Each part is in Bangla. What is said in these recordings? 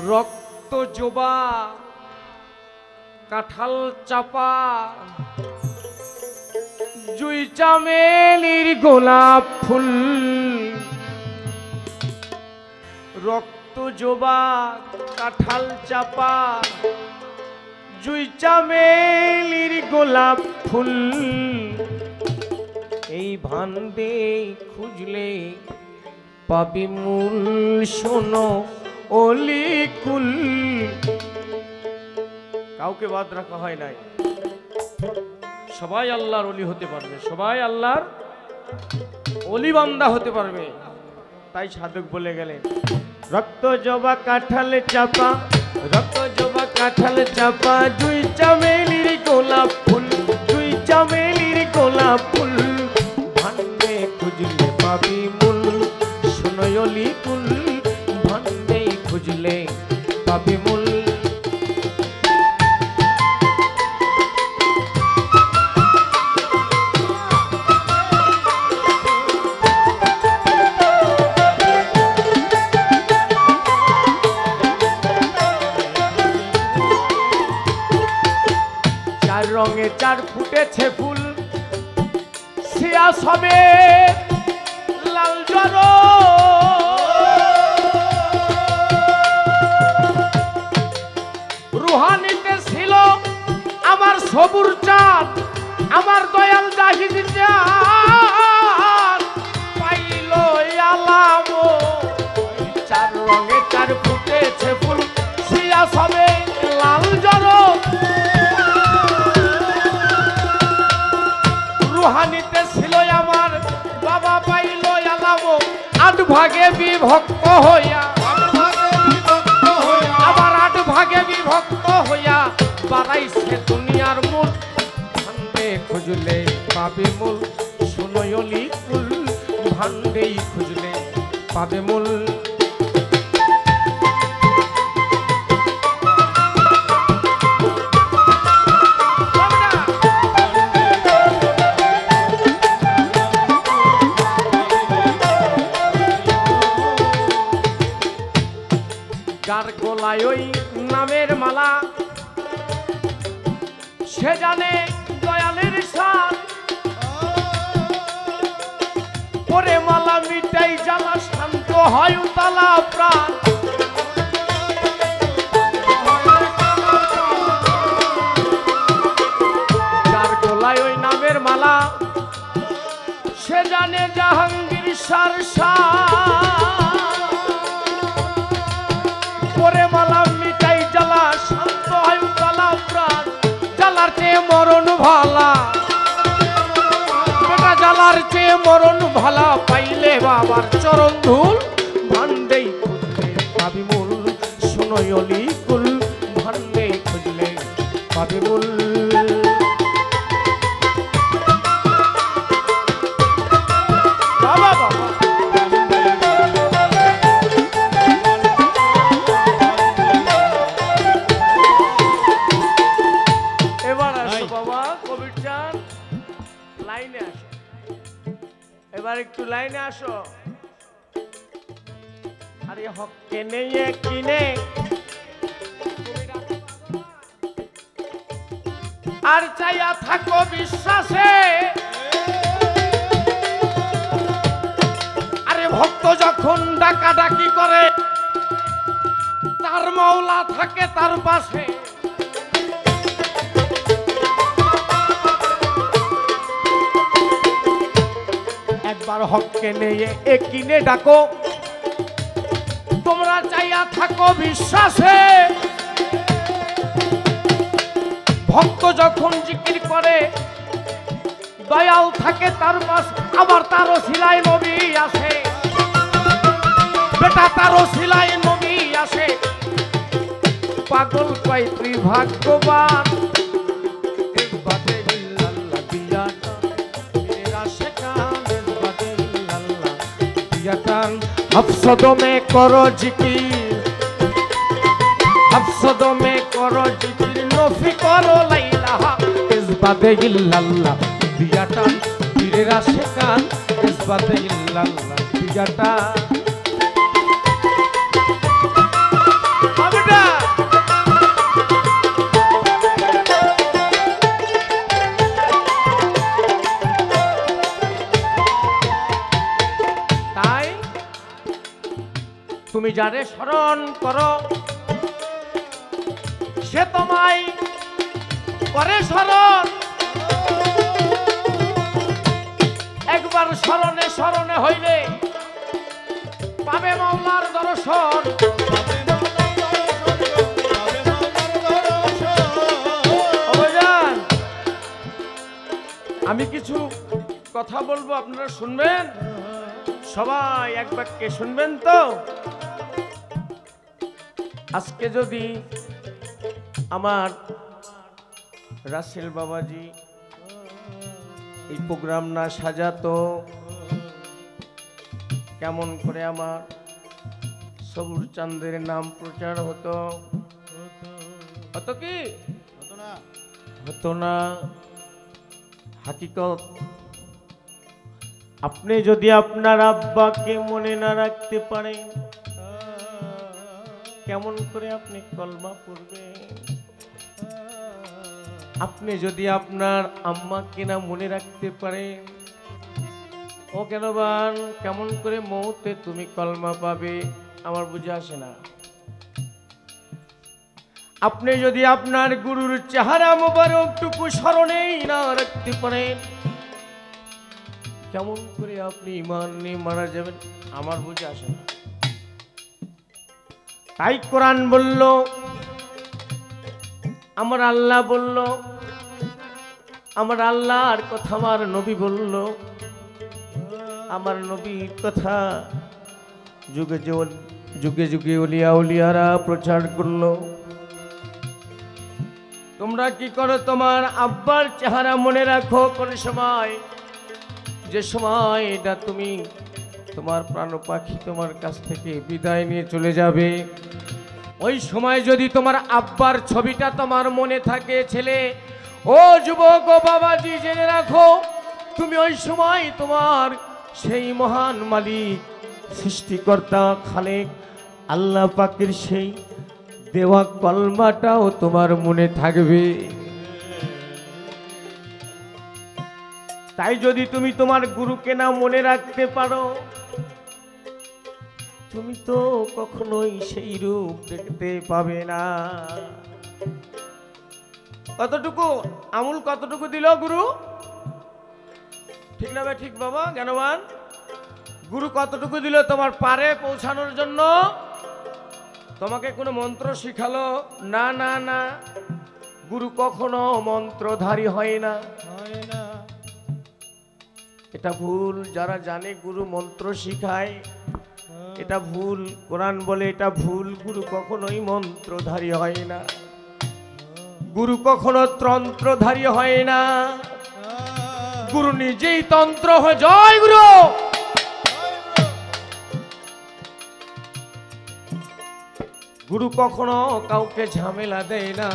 রক্ত জবা কাঁঠাল চাপা জুই চামেলির গোলাপ ফুল রক্ত জবা কাঁঠাল চাপা জুই চামেলির গোলাপ ফুল এই ভান্ডে খুঁজলে পাবি মূল শোনো অলিকুল। কাউকে বাদ রাখা হয় নাই, সবাই আল্লাহর অলি হতে পারবে, সবাই আল্লাহর অলি বান্দা হতে পারবে। তাই সাধক বলে গেলেন রক্ত জবা কাঁঠাল চাপা রক্ত জবা কাঁঠাল চাপা জুই চামেলির গোলাপ ফুল জুই চামেলির গোলাপ ফুল ভান্ডে খুঁজলে পাবি মূল শোনো অলিকুল ভান্ডে খুঁজলে পাবি মূল। রঙে চার ফুটেছে ফুল সিয়া সবে লাল জর রুহানিতে ছিল আমার সবুর চাঁদ আমার দয়াল জাহিদ চাঁদ পাইল আলাম চার রঙে চার ফুটেছে ফুল সিয়া সবে লাল জর রুহানিতে ছিল আমার বাবা পাইল আলাম আট ভাগে বিভক্ত হইয়া আবার আট ভাগে বিভক্ত হইয়া বাড়াইছে দুনিয়ার মূল ভান্ডে খুঁজলে পাবে মূল শোনো অলিকুল ভান্ডেই খুঁজলে পাবে মূল। যার গলায় ওই নামের মালা সে জানে দয়ালের শান পরে মালা মিটাই জ্বালা শান্ত হয় উতালা প্রাণ। যার গলায় ওই নামের মালা সে জানে জাহাঙ্গীর সার পরে মালা মিটাই জ্বালা শান্ত হয় উতালা প্রাণ। জ্বালার চেয়ে মরণ ভালা বেটা জ্বালার চেয়ে মরণ ভালা পাইলে বাবার চরণ ধুল ভান্ডেই খুঁজলে পাবি মূল শোনো অলিকুল ভান্ডে খুঁজলে পাবি মূল। বাবা বাবা এবার একটু লাইনে আসো। আরে হককে নিয়ে কিনে আর চাইয়া থাকো বিশ্বাসে আরে ভক্ত যখন ডাকাডাকি করে তার মাওলা থাকে তার পাশে। একবার হককে নিয়ে কিনে ডাকো তোমরা চাইয়া থাকো বিশ্বাসে ভক্ত যখন জিকির করে দয়াল থাকে তার পাশ আবার তারও সিলাই নবী আসে বেটা তারও সিলাই নবী আসে। পাগল কয় তুই ভাগ্যবান हफ्सदों में करो जिकिर हफ्सदों में करो जिकिर नफी करो लाइला इस बाते इल्लल्लाह दियाटा पीरेरा शेकान इस बाते इल्लल्लाह दियाटा যারে স্মরণ করো সে তোমায় করে স্মরণ। একবার স্মরণে স্মরণে হইলে পাবে মাওলার দর্শন। আমি কিছু কথা বলবো, আপনারা শুনবেন, সবাই এক বাক্যে শুনবেন তো। আজকে যদি আমার রাসেল বাবাজি এই প্রোগ্রাম না সাজাতো, কেমন করে আমার সবুর চাঁদের নাম প্রচার হতো? হতো কি হতো না? হাকিকত, আপনি যদি আপনার আব্বাকে মনে না রাখতে পারেন, কেমন করে আপনি কলমা পড়বেন? আপনি যদি আপনার আম্মাকে না মনে রাখতে পারেন, ও কেন বান, কেমন করে মৌতে তুমি কলমা পাবে? আমার বুঝে আসে না। আপনি যদি আপনার গুরুর চেহারা মোবারকটুকু স্মরণেই না রাখতে পারেন, কেমন করে আপনি ঈমান নিয়ে মারা যাবেন? আমার বুঝে আসে না। তাই কোরআন বলল, আমার আল্লাহ বলল, আমার আল্লাহর কথা আমার নবী বলল, আমার নবীর কথা যুগে যুগে যুগে ওলিয়া উলিয়ারা প্রচার করলো। তোমরা কি করো? তোমার আব্বার চেহারা মনে রাখো কোন সময়, যে সময় এটা তুমি তোমার প্রাণ পাখি তোমার কাছ থেকে বিদায় নিয়ে চলে যাবে, ওই সময় যদি তোমার আব্বার ছবিটা তোমার মনে থাকে, ছেলে ও যুবক ও বাবাজি জেনে রাখো, তুমি ওই সময় তোমার সেই মহান মালিক সৃষ্টিকর্তা খালেক আল্লাহ পাকের সেই দেওয়া কলমাটাও তোমার মনে থাকবে। তাই যদি তুমি তোমার গুরুকে না মনে রাখতে পারো, তুমি তো কখনোই সেই রূপ দেখতে পাবে না। কতটুকু আমুল কতটুকু দিল গুরু? ঠিক না ভাই? ঠিক বাবা জ্ঞানবান? গুরু কতটুকু দিল তোমার পারে পৌঁছানোর জন্য? তোমাকে কোনো মন্ত্র শিখালো? না না না, গুরু কখনো মন্ত্রধারী হয় না। এটা ভুল। যারা জানে গুরু মন্ত্র শিখায়, এটা ভুল। কোরআন বলে এটা ভুল। গুরু কখনোই মন্ত্রধারী হয় না, গুরু কখনো তন্ত্রধারী হয় না, গুরু নিজেই তন্ত্র হয়ে। জয় গুরু। গুরু কখনো কাউকে ঝামেলা দেয় না,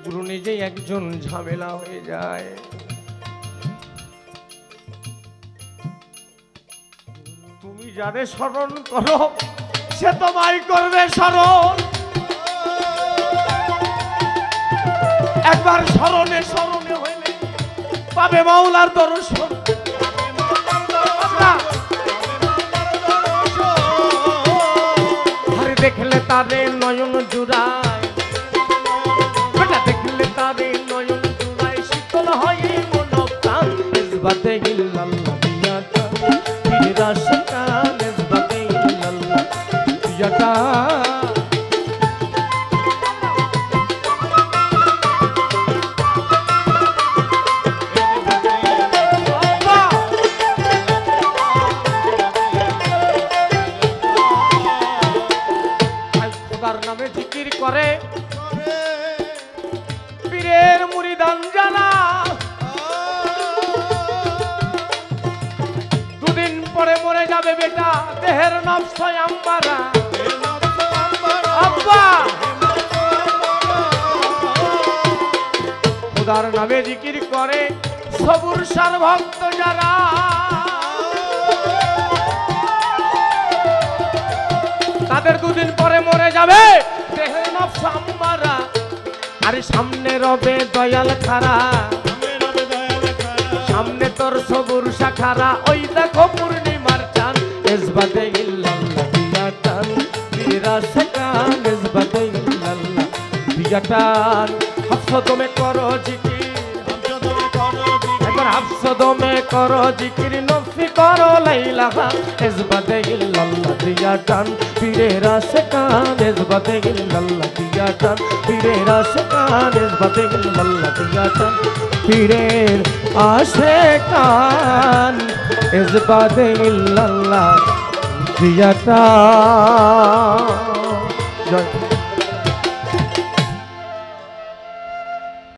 গুরু নিজেই একজন ঝামেলা হয়ে যায়। তুমি যারে স্মরণ করো সে তোমায় করবে স্মরণ। একবার স্মরণে স্মরণে হইলে পাবে মাওলার দর্শন। দেখলে তারে নয়ন জুড়ায়, বেটা দেখলে তারে নয়ন জুড়ায়, শীতল হয় মন প্রাণ। নিসবতে ইল্লাল্লাহ দিয়াটা পীর আশিকা, নিসবতে ইল্লাল্লাহ দিয়াটা। নামে জিকির করে পীরের মুরিদান জানা, দুদিন পরে মরে যাবে বেটা, দেহের নফস আম্মারা। আব্বা খোদার নামে জিকির করে সবুর সার ভক্ত যারা, তাদের দুদিন পরে মরে যাবে দেহের নফস আম্মারা। আরে সামনে রবে দয়াল খারা, সামনে তোর সবুর শাখারা। ওই দেখো পূর্ণিমার চাঁদ, নিসবতে ইল্লাল্লাহ দিয়াটান, দিয়া টান হাফসো দমে করো জিকির একবার হাফসো দমে করো জিকির নফি করো লাইলা ইজবাতে ইল্লাল্লাহ দিয়া টান পীরের আশিকান ইজবাতে ইল্লাল্লাহ দিয়া টান পীরের আশিকান ইজবাতে ইল্লাল্লাহ দিয়া টান পীরের আশিকান ইজবাতে ইল্লাল্লাহ দিয়া টান